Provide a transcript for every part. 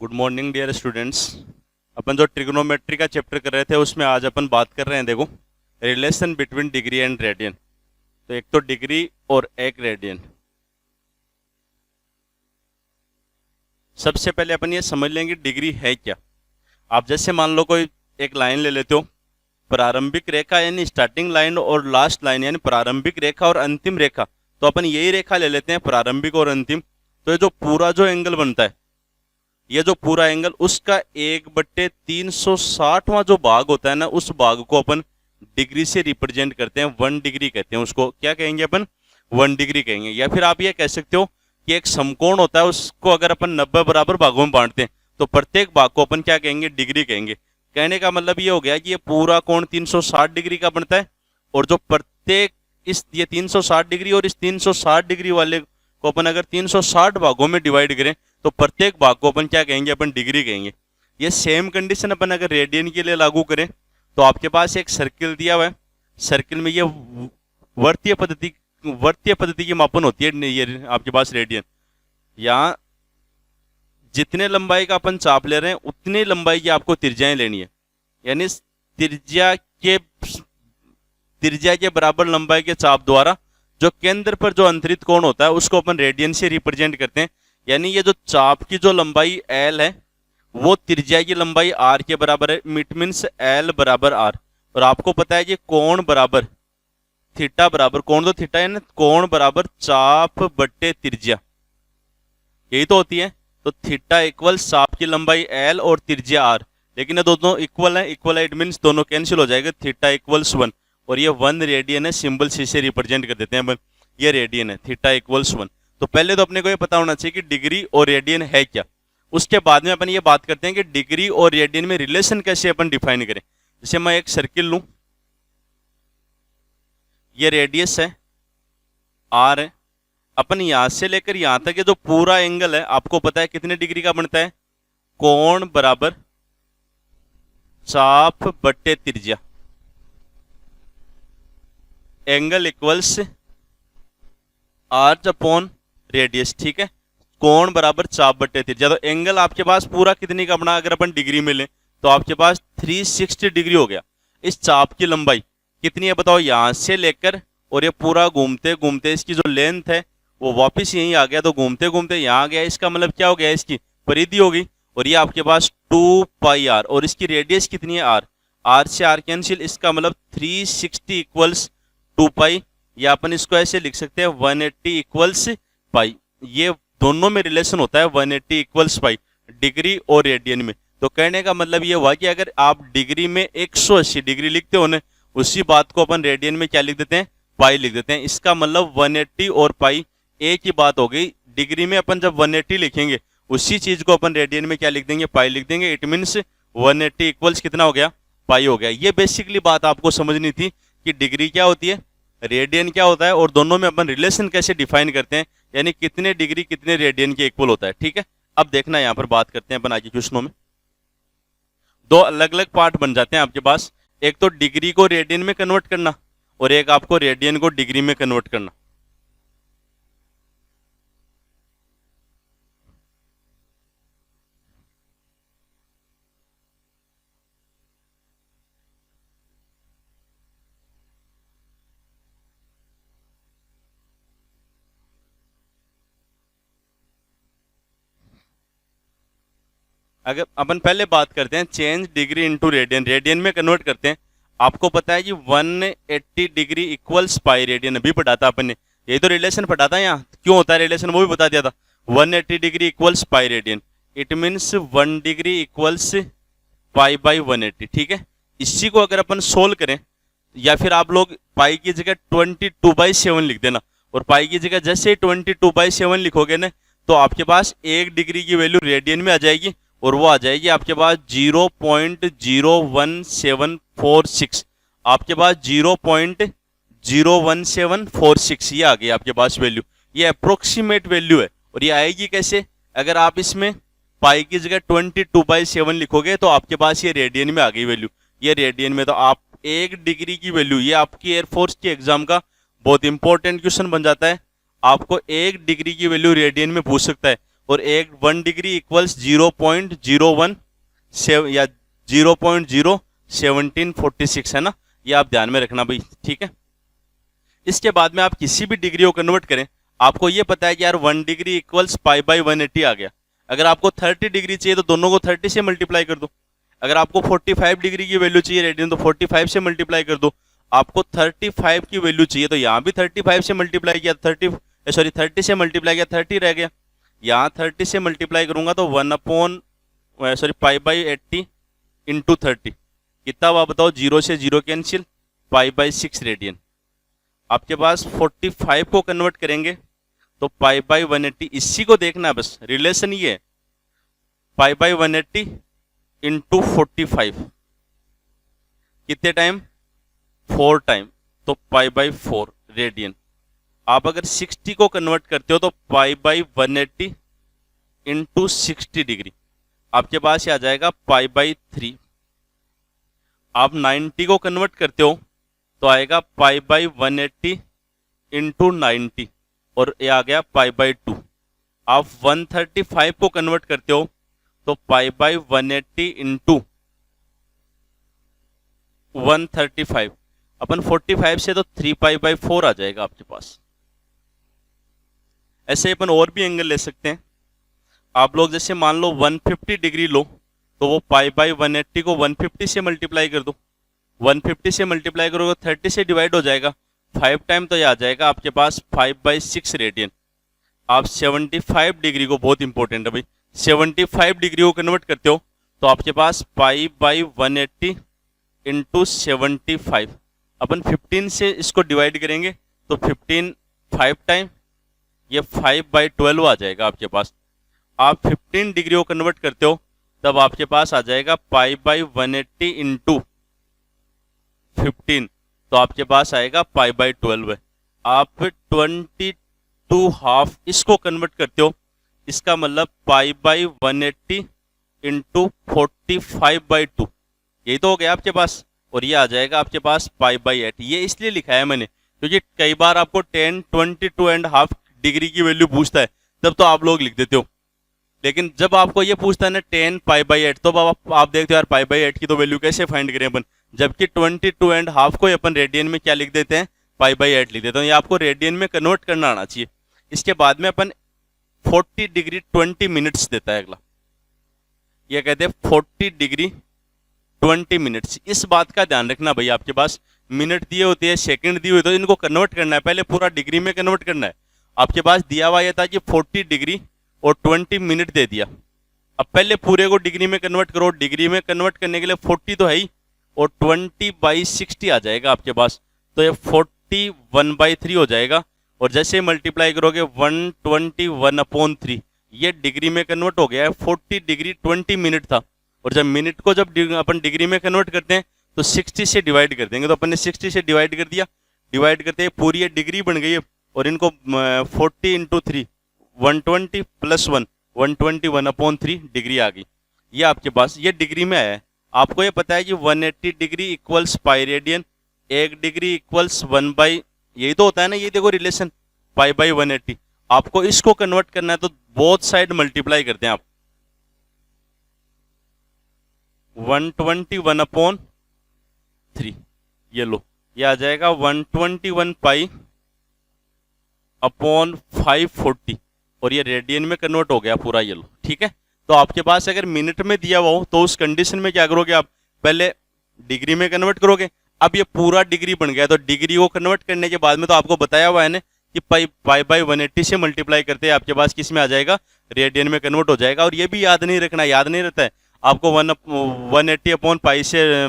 Good morning dear students. अपन जो trigonometry का चैप्टर कर रहे थे उसमें आज अपन बात कर रहे हैं, देखो, relation between degree and radian. तो एक तो डिग्री और एक रेडियन। सबसे पहले अपन ये समझ लेंगे डिग्री है क्या। आप जैसे मान लो कोई एक लाइन ले लेते हो, प्रारंभिक रेखा यानी स्टार्टिंग लाइन और लास्ट लाइन यानी प्रारंभिक रेखा और अंतिम रेखा। तो अपन यही रेखा ले लेते हैं, प्रारंभिक और अंतिम। तो ये जो पूरा जो एंगल बनता है, ये जो पूरा एंगल, उसका 1/360वां जो भाग होता है ना, उस भाग को अपन डिग्री से रिप्रेजेंट करते हैं। 1 डिग्री कहते हैं उसको। क्या कहेंगे अपन? 1 डिग्री कहेंगे। या फिर आप ये कह सकते हो कि एक समकोण होता है, उसको अगर अपन 90 बराबर भागों में बांटते हैं तो प्रत्येक भाग को अपन क्या कहेंगे? डिग्री कहेंगे। कहने का मतलब ये हो गया कि ये पूरा कोण 360 डिग्री का बनता है, और जो प्रत्येक ये 360 डिग्री और इस 360 डिग्री वाले को अपन अगर 360 भागों में डिवाइड करें तो प्रत्येक भाग को अपन क्या कहेंगे? अपन डिग्री कहेंगे। ये सेम कंडीशन अपन अगर रेडियन के लिए लागू करें तो आपके पास एक सर्किल दिया हुआ है, सर्किल में ये वर्तीय पद्धति की मापन होती है। ये आपके पास रेडियन, यहाँ जितने लंबाई का अपन चाप ले रहे हैं उतनी लंबाई की आपको त्रिज्याएं लेनी है। यानी त्रिज्या के बराबर लंबाई के चाप द्वारा जो केंद्र पर जो अंतरित कोण होता है उसको अपन रेडियन से रिप्रेजेंट करते हैं। यानी ये जो चाप की जो लंबाई L है वो त्रिज्या की लंबाई R के बराबर है। इट मीन्स L बराबर R। और आपको पता है कि कोण बराबर थीटा बराबर, कोण तो थीटा है ना, कोण बराबर चाप बट्टे त्रिज्या, यही तो होती है। तो थीटा इक्वल चाप की लंबाई L और त्रिज्या R। लेकिन ये दोनों इक्वल है, इक्वल है, इट मीन्स दोनों कैंसिल हो जाएगा। थीटा इक्वल्स 1 और ये 1 रेडियन है, सिंबल सी से रिप्रेजेंट कर देते हैं। ये रेडियन है, थीटा इक्वल्स 1। तो पहले तो अपने को ये पता होना चाहिए कि डिग्री और रेडियन है क्या। उसके बाद में अपन ये बात करते हैं कि डिग्री और रेडियन में रिलेशन कैसे अपन डिफाइन करें। जैसे मैं एक सर्किल लूं, ये रेडियस है R है, अपन यहां से लेकर यहां तक ये जो पूरा एंगल है आपको पता है कितने डिग्री का बनता है? कोण बराबर चाप बट्टे त्रिज्या, angle equals R upon radius. ठीक है, कोण बराबर चाप बट्टे त्रिज्या। तो एंगल आपके पास पूरा कितनी का बना? अगर अपन डिग्री में लें तो आपके पास 360 डिग्री हो गया। इस चाप की लंबाई कितनी है बताओ? यहां से लेकर और ये पूरा घूमते घूमते इसकी जो लेंथ है वो वापस यहीं आ गया, तो घूमते घूमते यहाँ आ गया। इसका मतलब क्या हो गया? इसकी परिधि होगी। और ये आपके पास 2 पाई R, और इसकी रेडियस कितनी है? R। R से R कैंसिल, इसका मतलब 360 इक्वल्स 2 पाई, या अपन इसको ऐसे लिख सकते हैं 180 इक्वल्स पाई। ये दोनों में रिलेशन होता है 180 इक्वल्स पाई, डिग्री और रेडियन में। तो कहने का मतलब ये हुआ कि अगर आप डिग्री में 180 डिग्री लिखते हो ना, उसी बात को अपन रेडियन में क्या लिख देते हैं? पाई लिख देते हैं। इसका मतलब 180 और पाई एक ही बात हो गई। डिग्री में अपन जब 180 लिखेंगे उसी चीज को अपन रेडियन में क्या लिख देंगे? पाई लिख देंगे। इट मीन्स 180 इक्वल्स कितना हो गया? पाई हो गया। ये बेसिकली बात आपको समझनी थी कि डिग्री क्या होती है, रेडियन क्या होता है, और दोनों में अपन रिलेशन कैसे डिफाइन करते हैं, यानी कितने डिग्री कितने रेडियन के इक्वल होता है। ठीक है, अब देखना यहाँ पर बात करते हैं अपन आगे क्वेश्चनों में। दो अलग अलग पार्ट बन जाते हैं आपके पास। एक तो डिग्री को रेडियन में कन्वर्ट करना, और एक आपको रेडियन को डिग्री में कन्वर्ट करना। अगर अपन पहले बात करते हैं change degree into radian, radian में कन्वर्ट करते हैं। आपको पता है कि 180 डिग्री इक्वल्स पाई रेडियन, अभी पढ़ा था अपन ने, यही तो रिलेशन पढ़ा था। यहाँ क्यों होता है रिलेशन वो भी बता दिया था। 180 degree equals pi radian, it means 1 degree equals pi by 180। ठीक है, इसी को अगर अपन सोल्व करें, या फिर आप लोग पाई की जगह 22/7 लिख देना, और पाई की जगह जैसे 22/7 लिखोगे ना तो आपके पास 1 डिग्री की वैल्यू रेडियन में आ जाएगी, और वो आ जाएगी आपके पास 0.01746। आपके पास 0.01746 ये आ गई आपके पास वैल्यू। ये अप्रोक्सीमेट वैल्यू है। और ये आएगी कैसे? अगर आप इसमें पाई की जगह 22/7 लिखोगे तो आपके पास ये रेडियन में आ गई वैल्यू। ये रेडियन में, तो आप 1 डिग्री की वैल्यू, ये आपकी एयरफोर्स के एग्जाम का बहुत इंपॉर्टेंट क्वेश्चन बन जाता है। आपको 1 डिग्री की वैल्यू रेडियन में पूछ सकता है, और एक 1 डिग्री इक्वल्स 0.01 या 0.01746 है ना, ये आप ध्यान में रखना भाई, ठीक है। इसके बाद में आप किसी भी डिग्री को कन्वर्ट करें, आपको ये पता है कि यार 1 डिग्री इक्वल्स π/180 आ गया। अगर आपको 30 डिग्री चाहिए तो दोनों को 30 से मल्टीप्लाई कर दो। अगर आपको 45 डिग्री की वैल्यू चाहिए रेडियन तो 45 से मल्टीप्लाई कर दो। आपको 35 की वैल्यु चाहिए तो यहाँ भी 35 से मल्टीप्लाई किया, 30 से मल्टीप्लाई किया, 30 रह गया। यहाँ 30 से मल्टीप्लाई करूंगा तो π/80 इंटू 30 कितना हुआ बताओ, 0 से 0 कैंसिल, π/6 रेडियन। आपके पास 45 को कन्वर्ट करेंगे तो π/180, इसी को देखना है बस, रिलेशन ये है, π/180 इंटू 45 कितने टाइम, 4 टाइम, तो π/4 रेडियन। आप अगर 60 को कन्वर्ट करते हो तो π/180 इंटू 60 डिग्री, आपके पास ये आ जाएगा π/3। आप 90 को कन्वर्ट करते हो तो आएगा π/180 इंटू 90 और ये आ गया π/2। आप 135 को कन्वर्ट करते हो तो π/180 इंटू 135, अपन 45 से तो 3π/4 आ जाएगा आपके पास। ऐसे अपन और भी एंगल ले सकते हैं। आप लोग जैसे मान लो 150 डिग्री लो तो वो π/180 को 150 से मल्टीप्लाई कर दो, 150 से मल्टीप्लाई करोगे 30 से डिवाइड हो जाएगा, 5 टाइम तो ये आ जाएगा आपके पास 5/6 रेडियन। आप 75 डिग्री को, बहुत इंपॉर्टेंट है भाई, 75 डिग्री को कन्वर्ट करते हो तो आपके पास π/180 इंटू 75, अपन 15 से इसको डिवाइड करेंगे तो 15 5 टाइम, ये 5/12 आ जाएगा आपके पास। आप 15 डिग्री को कन्वर्ट करते हो तब आपके पास आ जाएगा π/180 इंटू 15, तो आपके पास आएगा π/12 है। आप 22 हाफ इसको कन्वर्ट करते हो, इसका मतलब π/180 इंटू 45/2, यही तो हो गया आपके पास, और ये आ जाएगा आपके पास π/8। ये इसलिए लिखा है मैंने क्योंकि कई बार आपको 10, 22.5 डिग्री की वैल्यू पूछता है, तब तो आप लोग लिख देते हो। लेकिन जब आपको ये पूछता है ना 10 π/8, तो आप देखते हो यार π/8 की तो वैल्यू कैसे फाइंड करें अपन, जबकि 22.5 को अपन रेडियन में क्या लिख देते हैं, π/8 लिख देते हैं। ये आपको रेडियन में कन्वर्ट करना आना चाहिए। इसके बाद में अपन 40 डिग्री 20 मिनट्स देता है अगला, ये कहते हैं 40 डिग्री 20 मिनट्स। इस बात का ध्यान रखना भाई, आपके पास मिनट दिए होते हैं, सेकंड दिए होते हैं, इनको कन्वर्ट करना है, पहले पूरा डिग्री में कन्वर्ट करना है। आपके पास दिया हुआ यह था कि 40 डिग्री और 20 मिनट दे दिया, अब पहले पूरे को डिग्री में कन्वर्ट करो। डिग्री में कन्वर्ट करने के लिए 40 तो है ही, और 20/60 आ जाएगा आपके पास, तो ये 41/3 हो जाएगा। और जैसे मल्टीप्लाई करोगे 121/3, ये डिग्री में कन्वर्ट हो गया है। 40 डिग्री 20 मिनट था, और जब मिनट को जब अपन डिग्री में कन्वर्ट करते हैं तो 60 से डिवाइड कर देंगे, तो अपन ने 60 से डिवाइड कर दिया, डिवाइड करते पूरी ये डिग्री बन गई है। और इनको 40 इंटू 3 120 प्लस 1 121/3 डिग्री आ गई। ये आपके पास ये डिग्री में आया है। आपको ये पता है कि 180 degree equals pi radian, 1 degree equals 1/, यही तो होता है ना, ये देखो रिलेशन π/180। आपको इसको कन्वर्ट करना है तो बोथ साइड मल्टीप्लाई करते हैं आप, 121/3, ये लो, ये आ जाएगा 121π/540, और ये रेडियन में कन्वर्ट हो गया पूरा, ये लो, ठीक है। तो आपके पास अगर मिनट में दिया हुआ हो तो उस कंडीशन में क्या करोगे आप, पहले डिग्री में कन्वर्ट करोगे। अब ये पूरा डिग्री बन गया, तो डिग्री को कन्वर्ट करने के बाद में तो आपको बताया हुआ है ना कि π/180 से मल्टीप्लाई करते हैं, आपके पास किस में आ जाएगा, रेडियन में कन्वर्ट हो जाएगा। और ये भी याद नहीं रखना, याद नहीं रहता है आपको, 180/π से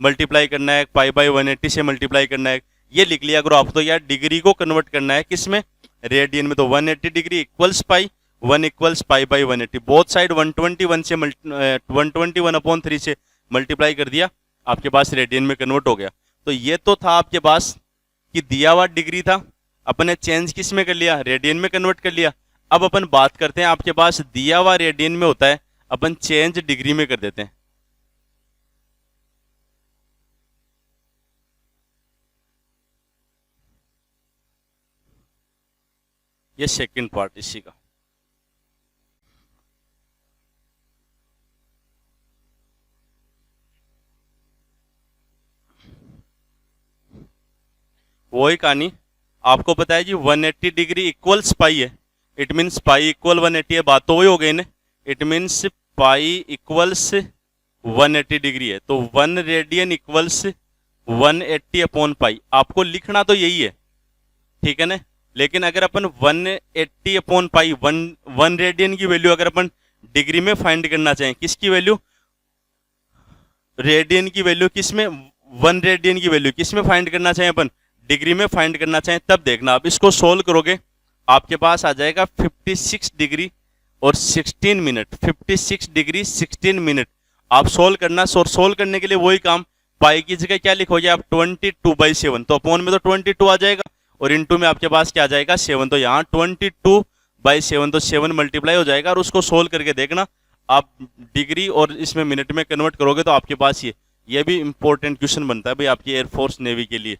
मल्टीप्लाई करना है, π/180 से मल्टीप्लाई करना है, ये लिख लिया करो आप। तो यार डिग्री को कन्वर्ट करना है किस में, रेडियन में, तो 180 डिग्री इक्वल्स पाई, 1 इक्वल्स π/180, बोथ साइड 121/3 से मल्टीप्लाई कर दिया, आपके पास रेडियन में कन्वर्ट हो गया। तो ये तो था आपके पास कि दिया हुआ डिग्री था, अपन ने चेंज किस में कर लिया, रेडियन में कन्वर्ट कर लिया। अब अपन बात करते हैं, आपके पास दिया हुआ रेडियन में होता है, अपन चेंज डिग्री में कर देते हैं। ये सेकंड पार्ट इसी का। वही कहानी, आपको पता है जी 180 डिग्री इक्वल्स पाई है, इट मीन्स पाई इक्वल 180 है, बात तो वही हो गई ना। It means pi equals 180 degree है, तो 1 रेडियन इक्वल्स 180 अपॉन पाई। आपको लिखना तो यही है, ठीक है ना। लेकिन अगर अपन 180 अपॉन पाई, वन रेडियन की वैल्यू अगर अपन डिग्री में फाइंड करना चाहें, किसकी वैल्यू, रेडियन की वैल्यू किस में, 1 रेडियन की वैल्यू किस में फाइंड करना चाहें अपन, डिग्री में फाइंड करना चाहें, तब देखना आप इसको सोल्व करोगे आपके पास आ जाएगा 56 डिग्री और 16 मिनट, 56 डिग्री 16 मिनट। आप सोल्व करना, सोल्व करने के लिए वही काम, पाई की जगह क्या लिखोगे आप 22/7, तो अपॉन में तो 22 आ जाएगा और इनटू में आपके पास क्या आ जाएगा 7, तो यहाँ 22/7, तो 7 मल्टीप्लाई हो जाएगा और उसको सोल्व करके देखना आप डिग्री और इसमें मिनट में कन्वर्ट करोगे तो आपके पास ये भी इंपॉर्टेंट क्वेश्चन बनता है भाई आपकी एयरफोर्स नेवी के लिए,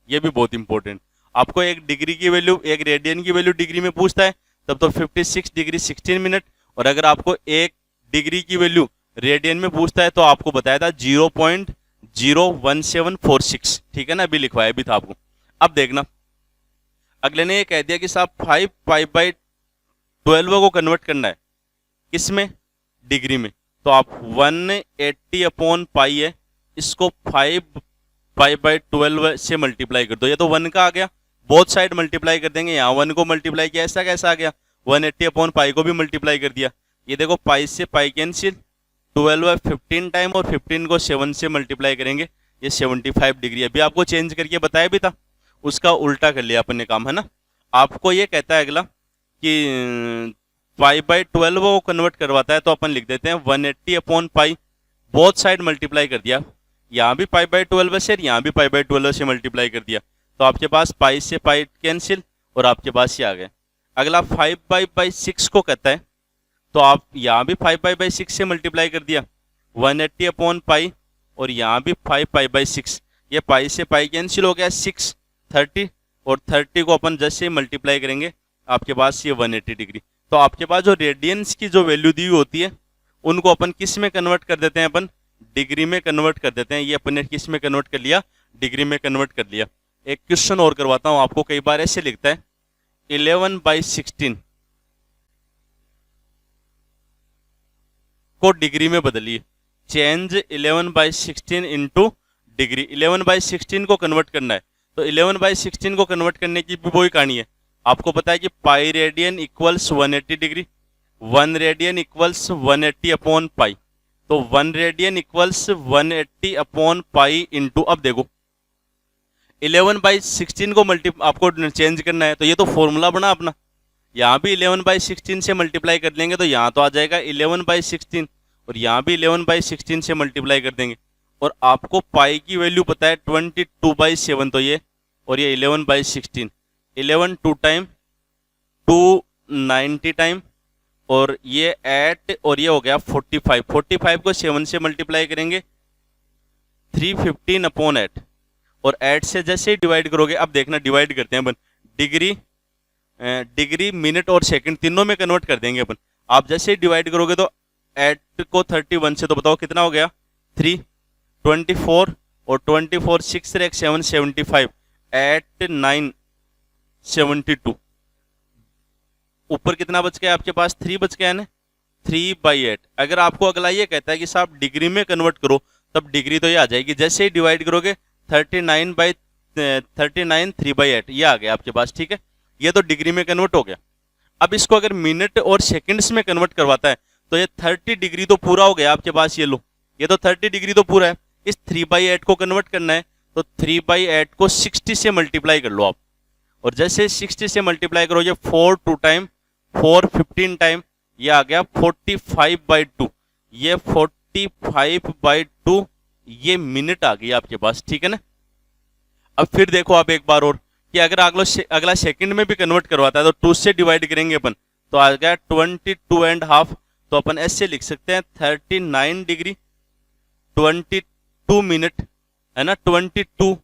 ये भी बहुत इंपॉर्टेंट। आपको एक डिग्री की वैल्यू, एक रेडियन की वैल्यू डिग्री में पूछता है तब तो 56 डिग्री 16 मिनट, और अगर आपको एक डिग्री की वैल्यू रेडियन में पूछता है तो आपको बताया था 0.01746, ठीक है ना, अभी लिखवाया भी था आपको। अब देखना अगले ने ये कह दिया कि साहब 5 पाई/12 को कन्वर्ट करना है किसमें, डिग्री में, तो आप 180 अपॉन पाई है, इसको 5 पाई/12 से मल्टीप्लाई कर दो, ये तो 1 का आ गया, बोथ साइड मल्टीप्लाई कर देंगे, यहाँ 1 को मल्टीप्लाई किया, ऐसा कैसा आ गया, 180 अपॉन पाई को भी मल्टीप्लाई कर दिया, ये देखो पाई से पाई कैंसिल, 12 15 टाइम और 15 को 7 से मल्टीप्लाई करेंगे, ये 75 डिग्री। अभी आपको चेंज करके बताया भी था, उसका उल्टा कर लिया अपन ने काम, है ना। आपको ये कहता है अगला कि पाई/12 को कन्वर्ट करवाता है, तो अपन लिख देते हैं 180 upon pi, both side multiply कर दिया, यहाँ भी पाई/12 से, यहाँ भी पाई/12 से मल्टीप्लाई कर दिया, तो आपके पास पाई से पाई कैंसिल और आपके पास ये आ गए। अगला 5 पाई/6 को कहता है, तो आप यहाँ भी 5 पाई/6 से मल्टीप्लाई कर दिया, 180 अपॉन पाई और यहाँ भी 5 पाई/6, ये पाई से पाई कैंसिल हो गया, 6 30 और 30 को अपन जैसे ही मल्टीप्लाई करेंगे आपके पास ये 180 डिग्री। तो आपके पास जो रेडियंस की जो वैल्यू दी हुई होती है उनको अपन किस में कन्वर्ट कर देते हैं, अपन डिग्री में कन्वर्ट कर देते हैं। ये अपन ने किस में कन्वर्ट कर लिया, डिग्री में कन्वर्ट कर लिया। एक क्वेश्चन और करवाता हूं आपको, कई बार ऐसे लिखता है 11/16 को डिग्री में बदलिए, चेंज 11/16 इंटू डिग्री, 11/16 को कन्वर्ट करना है, तो 11/16 को कन्वर्ट करने की भी वही कहानी है। आपको पता है कि pi radian equals 180 degree, 1 radian equals 180 upon pi, तो 1 radian equals 180 upon pi into, अब देखो 11/16 को आपको चेंज करना है, तो ये तो फॉर्मूला बना अपना, यहाँ भी 11/16 से मल्टीप्लाई कर लेंगे तो यहाँ तो आ जाएगा 11/16 और यहाँ भी 11/16 से मल्टीप्लाई कर देंगे, और आपको पाई की वैल्यू पता है 22/7, तो ये और ये 11/16, 11 2 टाइम 290 टाइम और ये 8 और ये हो गया 45, 45 को 7 से मल्टीप्लाई करेंगे 315 अपॉन 8, और 8 से जैसे ही डिवाइड करोगे, अब देखना डिवाइड करते हैं अपन, डिग्री मिनट और सेकंड तीनों में कन्वर्ट कर देंगे अपन। आप जैसे ही डिवाइड करोगे तो 8 को 31 से, तो बताओ कितना हो गया, 3 24 और 24 6 7 75, 8 9 72, ऊपर कितना बच गया आपके पास, 3 बच गया ना, 3/8। अगर आपको अगला ये कहता है कि साहब डिग्री में कन्वर्ट करो, तब डिग्री तो ये आ जाएगी, जैसे ही डिवाइड करोगे 39 3/8, ये आ गया आपके पास, ठीक है, ये तो डिग्री में कन्वर्ट हो गया। अब इसको अगर मिनट और सेकंड्स में कन्वर्ट करवाता है तो ये 30 डिग्री तो पूरा हो गया आपके पास, ये लो, ये तो 30 डिग्री तो पूरा है। इस 3/8 को कन्वर्ट करना है तो 3/8 को 60 से मल्टीप्लाई कर लो आप, और जैसे 60 से मल्टीप्लाई करोगे 4 2 टाइम 4 15 टाइम, ये आ गया 45/2, ये 45/2 ये मिनट आ गई आपके पास, ठीक है ना। अब फिर देखो आप एक बार और कि अगर अगला सेकंड में भी कन्वर्ट करवाता है तो 2 से डिवाइड करेंगे अपन, तो आ गया 22.5, तो अपन ऐसे लिख सकते हैं 39 डिग्री 22 मिनट, है ना, 22,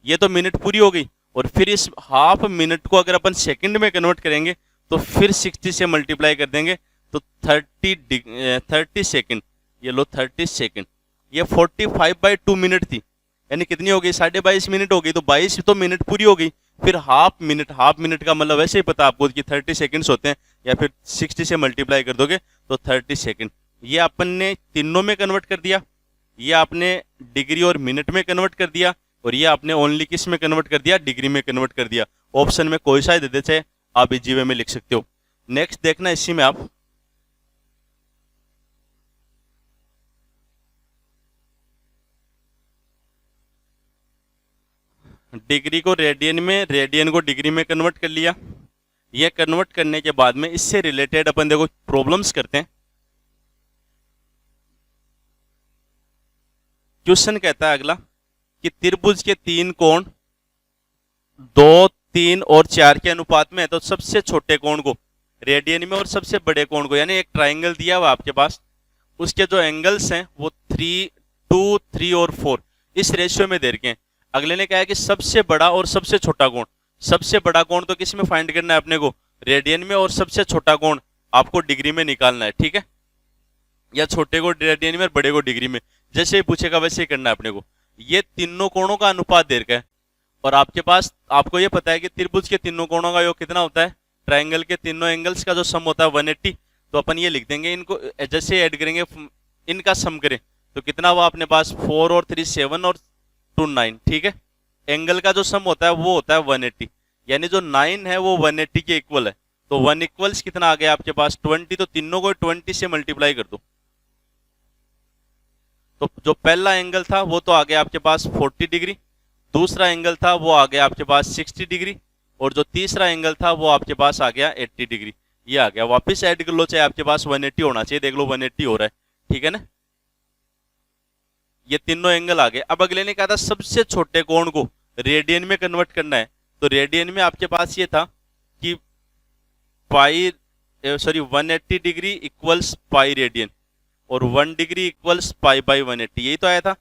ये तो मिनट पूरी हो गई, और फिर इस हाफ मिनट को अगर अपन सेकंड में कन्वर्ट करेंगे तो फिर 60 से मल्टीप्लाई कर देंगे तो 30 सेकंड, ये लो 30 सेकंड, ये 45/2 मिनट थी, यानी कितनी हो गई, 22.5 मिनट हो गई, तो 22 तो मिनट पूरी हो गई। फिर हाफ मिनट का मतलब वैसे ही पता आपको कि 30 सेकंड्स होते हैं, या फिर 60 से मल्टीप्लाई कर दोगे तो 30 सेकंड। ये अपन ने तीनों में कन्वर्ट कर दिया, ये आपने डिग्री और मिनट में कन्वर्ट कर दिया, और ये आपने ओनली किस में कन्वर्ट कर दिया, डिग्री में कन्वर्ट कर दिया। ऑप्शन में कोई सा दे दे, चाहे आप इजी वे में लिख सकते हो। नेक्स्ट देखना इसी में आप डिग्री को रेडियन में, रेडियन को डिग्री में कन्वर्ट कर लिया। ये कन्वर्ट करने के बाद में इससे रिलेटेड अपन देखो प्रॉब्लम्स करते हैं। क्वेश्चन कहता है अगला कि त्रिभुज के तीन कोण 2, 3 और 4 के अनुपात में है, तो सबसे छोटे कोण को रेडियन में और सबसे बड़े कोण को, यानी एक ट्राइंगल दिया हुआ आपके पास, उसके जो एंगल्स हैं वो 3, 2, 3 और 4 इस रेशियो में दे रखे हैं। अगले ने कहा है कि सबसे बड़ा और सबसे छोटा कोण, सबसे बड़ा कोण तो किस में फाइंड करना है अपने को, रेडियन में, और सबसे छोटा कोण आपको डिग्री में निकालना है, ठीक है, या छोटे को रेडियन में और बड़े को डिग्री में, जैसे ही पूछेगा वैसे ही करना है अपने को। ये तीनों कोणों का अनुपात दे रखा है, और आपके पास, आपको ये पता है कि त्रिभुज के तीनों कोणों का योग कितना होता है, ट्राइंगल के तीनों एंगल्स का जो सम होता है 180, तो अपन ये लिख देंगे, इनको जैसे ऐड करेंगे इनका सम करें तो कितना हुआ अपने पास, 4 और 3 7 और 2 9, ठीक है। एंगल का जो सम होता है वो होता है 180, यानी जो 9 है वो 180 के इक्वल है, तो 1 इक्वल्स कितना आ गया आपके पास 20, तो तीनों को 20 से मल्टीप्लाई कर दो, तो जो पहला एंगल था वो तो आ गया आपके पास 40 डिग्री, दूसरा एंगल था वो आ गया आपके पास 60 डिग्री, और जो तीसरा एंगल था वो आपके पास आ गया 80 डिग्री। ये आ गया, वापस ऐड कर लो, चाहे आपके पास 180 होना चाहिए, देख लो 180 हो रहा है, ठीक है ना। ये तीनों एंगल आ गए। अब अगले ने कहा था सबसे छोटे कोण को रेडियन में कन्वर्ट करना है, तो रेडियन में आपके पास ये था कि 180 डिग्री इक्वल्स पाई रेडियन, और 1 डिग्री इक्वल्स पाई बाई 180, यही तो आया था।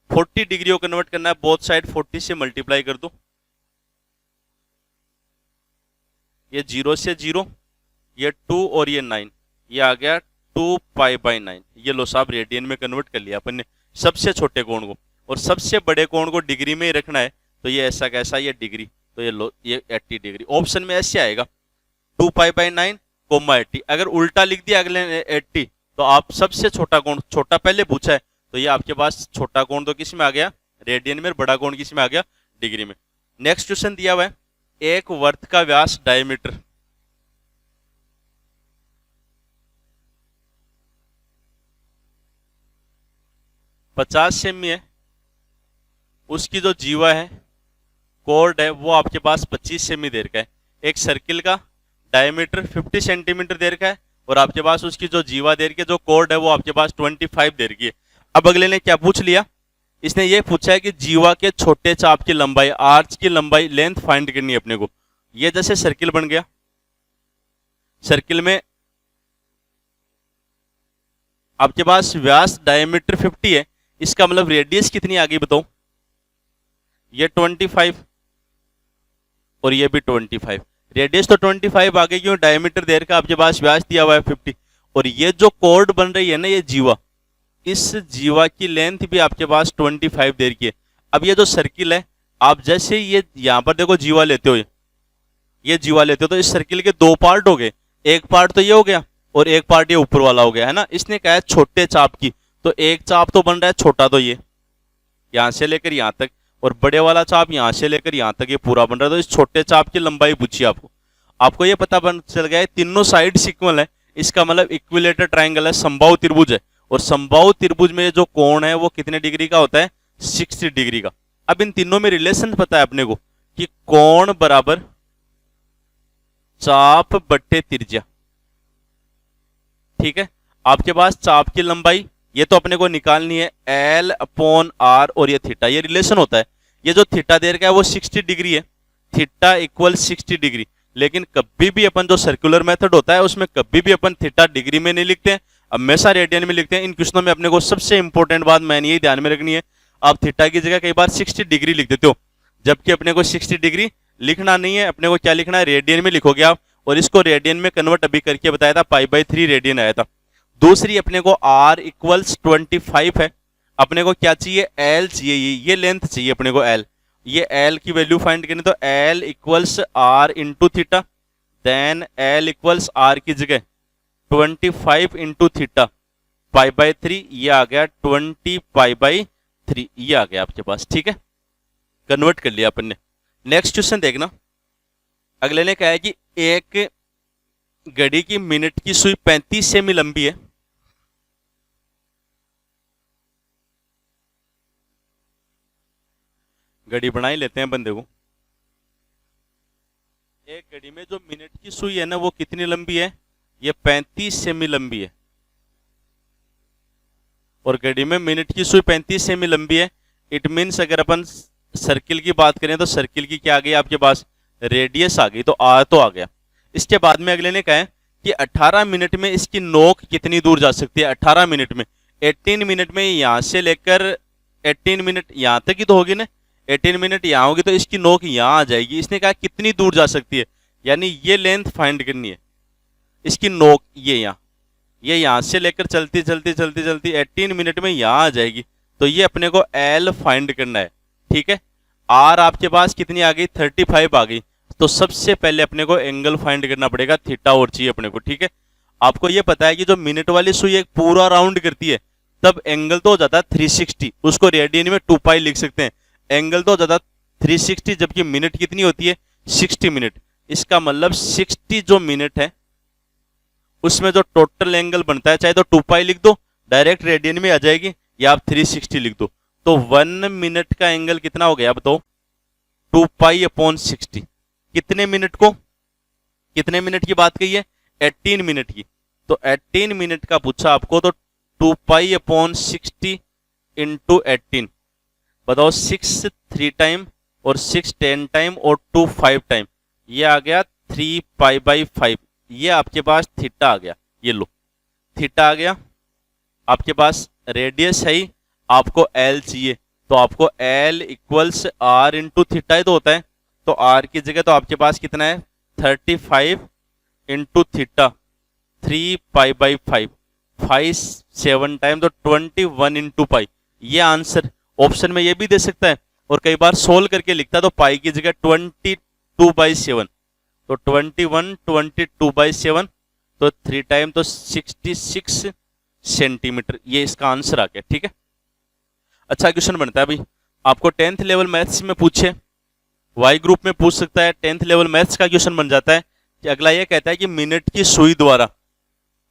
40 डिग्री को कन्वर्ट करना है, बोथ साइड 40 से मल्टीप्लाई कर दो, ये 0 से 0, ये 2 और ये 9, ये आ गया 2 पाई बाई 9। ये लो साहब रेडियन में कन्वर्ट कर लिया अपन ने सबसे छोटे कोण को, और सबसे बड़े कोण को डिग्री में ही रखना है, तो ये ऐसा कैसा, ये डिग्री, तो ये लो ये 80 डिग्री। ऑप्शन में ऐसे आएगा 2 पाई बाई 9 कोमा 80। अगर उल्टा लिख दिया अगले ने 80, तो आप सबसे छोटा कोण, छोटा पहले पूछा है, तो ये आपके पास छोटा कोण तो किस में आ गया, रेडियन में, बड़ा कोण किस में आ गया, डिग्री में। नेक्स्ट क्वेश्चन दिया हुआ है, एक वर्त का व्यास डायमीटर 50 सेमी है, उसकी जो जीवा है, कोर्ड है, वो आपके पास 25 सेमी देर का है। एक सर्किल का डायमीटर 50 सेंटीमीटर देर का है, और आपके पास उसकी जो जीवा देर की जो कोर्ड है वो आपके पास 25 देर की है। अब अगले ने क्या पूछ लिया, इसने ये पूछा है कि जीवा के छोटे चाप की लंबाई, आर्च की लंबाई, लेंथ फाइंड करनी है अपने को। ये जैसे सर्किल बन गया, सर्किल में आपके पास व्यास डायमीटर 50 है, इसका मतलब रेडियस कितनी आ गई बताओ, ये 25 और ये भी 25, रेडियस तो 25 आ गई, क्यों, डायमीटर देर का आपके पास व्यास दिया हुआ है 50, और ये जो कॉर्ड बन रही है ना, ये जीवा, इस जीवा की लेंथ भी आपके पास 25 देर की है। अब ये जो सर्किल है, आप जैसे ये यहां पर देखो जीवा लेते हो, ये जीवा लेते हो, तो इस सर्किल के दो पार्ट हो गए, एक पार्ट तो ये हो गया और एक पार्ट ये ऊपर वाला हो गया, है ना। इसने कहा है छोटे चाप की, तो एक चाप तो बन रहा है छोटा, तो ये यहां से लेकर यहां तक, और बड़े वाला चाप यहां से लेकर यहां तक ये पूरा बन रहा है, तो इस छोटे चाप की लंबाई पूछी आपको। आपको ये पता चल गया है तीनों साइड इक्वल है, इसका मतलब इक्विलेटर ट्राइंगल है, समबाहु त्रिभुज है, और समबाहु त्रिभुज में जो कोण है वो कितने डिग्री का होता है, 60 डिग्री का। अब इन तीनों में रिलेशन पता है अपने को कि कोण बराबर चाप बट्टे त्रिज्या, ठीक है। आपके पास चाप की लंबाई ये तो अपने को निकालनी है, L अपॉन R, और ये थीटा, ये रिलेशन होता है। ये जो थीटा दे रखा है वो 60 डिग्री है, थीटा इक्वल 60 डिग्री। लेकिन कभी भी अपन जो सर्कुलर मेथड होता है उसमें कभी भी अपन थीटा डिग्री में नहीं लिखते हैं, हमेशा रेडियन में लिखते हैं। इन क्वेश्चनों में अपने को सबसे इंपॉर्टेंट बात मैंने यही ध्यान में रखनी है, आप थीटा की जगह कई बार 60 डिग्री लिख देते हो, जबकि अपने को 60 डिग्री लिखना नहीं है, अपने को क्या लिखना है, रेडियन में लिखोगे आप। और इसको रेडियन में कन्वर्ट अभी करके बताया था, पाई बाई 3 रेडियन आया था। दूसरी अपने को R इक्वल्स 25 है, अपने को क्या चाहिए, एल चाहिए, ये लेंथ चाहिए अपने को एल। ये एल की वैल्यू फाइंड करनी, तो L equals R into theta, then L equals R की जगह 25 इंटू थीटा पाई बाई 3, ये आ गया 20 पाई बाई 3, ये आ गया आपके पास। ठीक है, कन्वर्ट कर लिया अपन ने। नेक्स्ट क्वेश्चन देखना, अगले ने कहा है कि एक घड़ी की मिनट की सुई 35 सेमी लंबी है। घड़ी बना ही लेते हैं बंदे को। एक घड़ी में जो मिनट की सुई है ना, वो कितनी लंबी है, ये 35 सेमी लंबी है। और घड़ी में मिनट की सुई 35 सेमी लंबी है। इट मीन्स अगर अपन सर्किल की बात करें तो सर्किल की क्या आ गई आपके पास, रेडियस आ गई, तो आर तो आ गया। इसके बाद में अगले ने कहा है कि 18 मिनट में इसकी नोक कितनी दूर जा सकती है। 18 मिनट में, 18 मिनट में यहां से लेकर 18 मिनट यहां तक ही तो होगी ना, 18 मिनट यहाँ होगी तो इसकी नोक यहाँ आ जाएगी। इसने कहा कितनी दूर जा सकती है, यानी ये लेंथ फाइंड करनी है। इसकी नोक ये यहाँ से लेकर चलती चलती चलती चलती 18 मिनट में यहाँ आ जाएगी, तो ये अपने को एल फाइंड करना है। ठीक है, आर आपके पास कितनी आ गई, 35 आ गई। तो सबसे पहले अपने को एंगल फाइंड करना पड़ेगा, थीटा और चाहिए अपने को। ठीक है, आपको ये पता है कि जो मिनट वाली सुई एक पूरा राउंड करती है, तब एंगल तो हो जाता है 360, उसको रेडियन में 2 पाई लिख सकते हैं। एंगल तो हो जाता 360, जबकि मिनट कितनी होती है, 60 मिनट। इसका मतलब 60 जो मिनट है उसमें जो टोटल एंगल बनता है, चाहे तो 2 पाई लिख दो, डायरेक्ट रेडियन में आ जाएगी, या आप 360 लिख दो। तो 1 मिनट का एंगल कितना हो गया, बताओ, 2 पाई अपॉन 60। कितने मिनट को, कितने मिनट की बात कही है, 18 मिनट की। तो 18 मिनट का पूछा आपको, तो 2 पाई अपॉन 60 इंटू 18, बताओ 6 3 टाइम और 6 10 टाइम और 2 5 टाइम, ये आ गया 3 पाई बाई 5। ये आपके पास थीटा आ गया, ये लो थीटा आ गया आपके पास। रेडियस है ही, आपको एल चाहिए, तो आपको L equals R into theta ही तो होता है। तो आर की जगह तो आपके पास कितना है, 35 into theta 3 pi by 5, 5 7 time, तो 21 इंटू पाई। ये आंसर ऑप्शन में ये भी दे सकता है, और कई बार सोल्व करके लिखता है तो पाई की जगह 22/7, तो 21 22/7, तो 3 टाइम तो 66 सेंटीमीटर, ये इसका आंसर आ गया। ठीक है, अच्छा क्वेश्चन बनता है भाई, आपको 10th लेवल मैथ्स में पूछे, वाई ग्रुप में पूछ सकता है, 10th लेवल मैथ्स का क्वेश्चन बन जाता है कि अगला ये कहता है कि मिनट की सुई द्वारा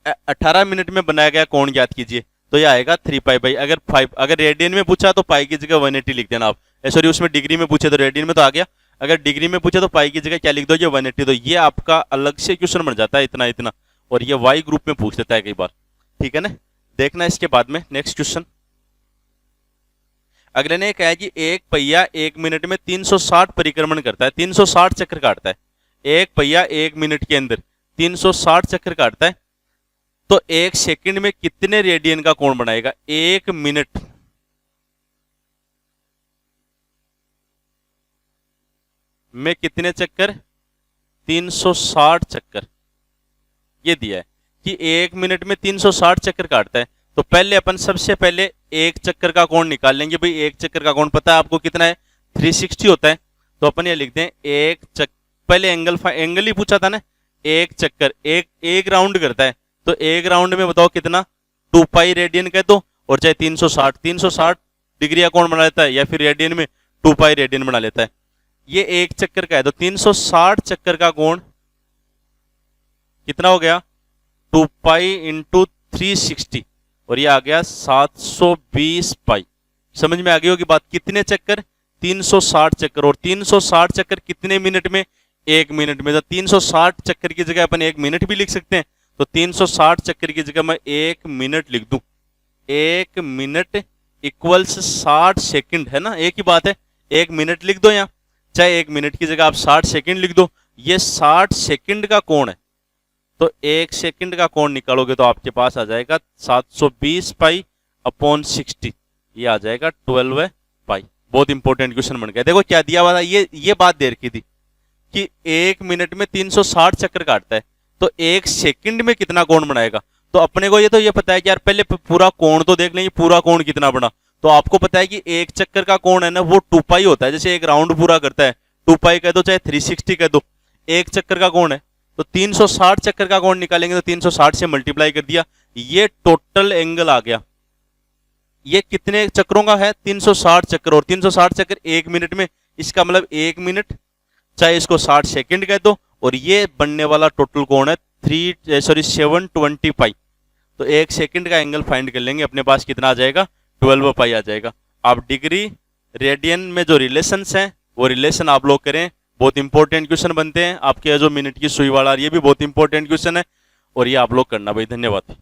18 मिनट में बनाया गया कोण ज्ञात कीजिए, तो ये आएगा 3 पाई बाई। अगर 5, अगर रेडियन में पूछा तो पाई की जगह 180 लिख देना आप, सॉरी उसमें डिग्री में पूछे तो रेडियन में तो आ गया, अगर डिग्री में पूछे तो पाई की जगह क्या लिख दो, ये 180। तो ये आपका अलग से क्वेश्चन बन जाता है इतना इतना, और ये वाई ग्रुप में पूछ देता है कई बार। ठीक है ना, देखना इसके बाद में नेक्स्ट क्वेश्चन। अगले ने कहा है कि एक पहिया 1 मिनट में 360 परिक्रमण करता है, 360 चक्कर काटता है। एक पहिया 1 मिनट के अंदर 360 चक्कर काटता है, तो 1 सेकंड में कितने रेडियन का कोण बनाएगा। 1 मिनट में कितने चक्कर, 360 चक्कर, ये दिया है कि 1 मिनट में 360 चक्कर काटता है। तो पहले अपन सबसे पहले 1 चक्कर का कोण निकाल लेंगे। भाई 1 चक्कर का कोण पता है आपको कितना है, 360 होता है। तो अपन ये लिखते हैं 1 चक्कर, पहले एंगल ही पूछा था ना, 1 चक्कर, एक राउंड करता है, तो 1 राउंड में बताओ कितना, 2 पाई रेडियन कह दो, और चाहे 360 डिग्री का कोण बना लेता है, या फिर रेडियन में 2 पाई रेडियन बना लेता है। ये 1 चक्कर का है, तो 360 चक्कर का कोण कितना हो गया, 2 पाई इंटू 360, और ये आ गया 720 पाई। समझ में आ गई होगी बात, कितने चक्कर, 360 चक्कर, और 360 चक्कर कितने मिनट में, 1 मिनट में। तो 360 चक्कर की जगह अपन 1 मिनट भी लिख सकते हैं, तो 360 चक्कर की जगह मैं 1 मिनट लिख दूं। 1 मिनट इक्वल्स 60 सेकंड है ना, एक ही बात है, 1 मिनट लिख दो, यहाँ चाहे 1 मिनट की जगह आप 60 सेकंड लिख दो। ये 60 सेकंड का कोण है, तो 1 सेकंड का कोण निकालोगे तो आपके पास आ जाएगा 720 पाई अपॉन 60, ये आ जाएगा 12 पाई। बहुत इंपॉर्टेंट क्वेश्चन बन गया। देखो क्या दिया हुआ था, ये बात दे रखी थी कि 1 मिनट में 360 चक्कर काटता है, तो 1 सेकंड में कितना कोण बनाएगा। तो अपने को ये पता है कि यार पहले पूरा कोण तो देख लेंगे, पूरा कोण कितना बना, तो आपको पता है कि एक चक्कर का कोण है ना वो 2 पाई होता है, जैसे एक राउंड पूरा करता है 2 पाई कह दो चाहे 360 कह दो, एक चक्कर का कोण है। तो 360 चक्कर का कोण निकालेंगे तो 360 से मल्टीप्लाई कर दिया, ये टोटल एंगल आ गया। ये कितने चक्रों का है? 360 चक्कर, और 360 चक्कर 1 मिनट में, इसका मतलब 1 मिनट, चाहे इसको 60 सेकंड कह दो, और ये बनने वाला टोटल कोण है 720 पाई। तो 1 सेकंड का एंगल फाइंड कर लेंगे, अपने पास कितना आ जाएगा? 12 पाई आ जाएगा। आप डिग्री रेडियन में जो रिलेशंस हैं वो रिलेशन आप लोग करें, बहुत इंपॉर्टेंट क्वेश्चन बनते हैं आपके। जो मिनट की सुई वाला ये भी बहुत इंपॉर्टेंट क्वेश्चन है, और ये आप लोग करना भाई। धन्यवाद।